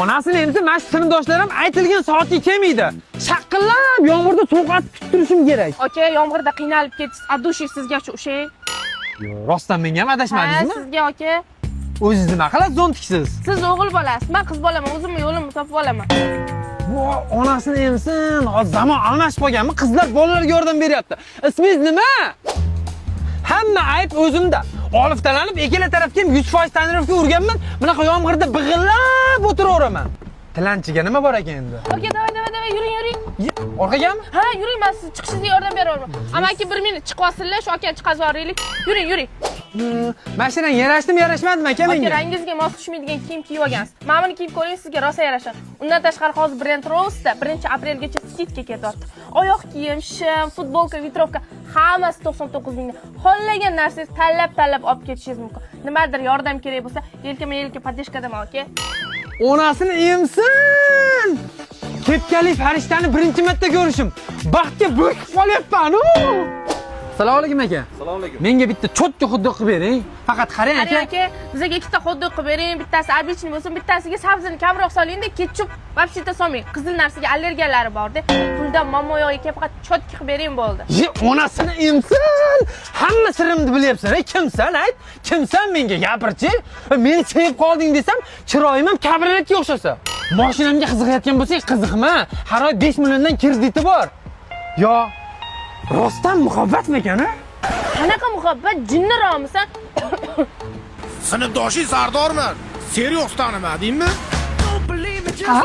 Onasini endi mana shu sinfdoshlarim aytilgan soatga kelmaydi. Shaqillab yomg'irda sovuqatib kutib turishim kerak. Aka, yomg'irda qiynalib ketsiz. Adushi sizga o'shay. Rostdan menga ham adashmadingizmi? Sizga aka. O'zingiz nima qilasiz zontiksiz? Siz o'g'il bolasiz, men qiz bolaman, o'zimni yo'limni topib olaman. Voy, onasini emsin. Hozir zamon almashib qolganmi? Qizlar bolalarga yordam beryapti. Ismingiz nima? Hamma ayb o'zimda. Oliftalanib, ikkala tarafga 100% tanirovga urganman. Bunaqa yomg'irda big'illab o'tiraveraman. Tilanchiga nima bor ekan endi? Aka, davay, yuring. Orqagami? Ha, yuring, men siz chiqishingizga yordam beraman. Amaki 1 minut chiqyapsizlar, shu akani chiqazib yuboraylik. Yuring. Mashinang yarashdimi, yarashmadimi aka menga? Aka, rangingizga mos tushmaydigan kiyim kiyib olgansiz. Mana buni kiyib ko'ring, sizga rosa yarashadi. Undan tashqari hozir Brand Rose'da 1-aprelgacha sitka ketyapti. Oyoq kiyim, shim, futbolka, vitrovka hammasi 99 mingdan. Xohlagan narsangizni tanlab olib ketishingiz mumkin. Nimadir yordam kerak bo'lsa, yelkama-yelka podeshkadaman, aka. Onasini emsin. Kepkali farishtani birinchi marta ko'rishim. Baxtga bo'kib qolyapman-ku. Assalomu alaykum aka. Assalomu alaykum. Menga bitta cho'tka xuddi qilib bering. Faqat qarang aka. Aka, bizga ikkita xuddi qilib bering. Bittasi обычный bo'lsin, bittasiga sabzini kamroq soling-da, ketchup вообще-то solmang. Qizil narsaga allergiyalari bor-da. Bundan mamma yo'q, faqat cho'tka qilib bering bo'ldi. Onasini emsin. Hamma sirimni bilyapsan. Kimsan, ayt? Kimsan menga gapirchi? Meni sevib qolding desam, chiroyim ham kabrioletga o'xshasa. Mashinamga qiziqayotgan bo'lsang, qiziqma. Har oy 5 milliondan krediti bor. Yo, rostdan muhabbatmi ekan-a? Qanaqa muhabbat, jinni romisan? Sinfdoshi Sardorman. Serios tanimadingmi? Ha?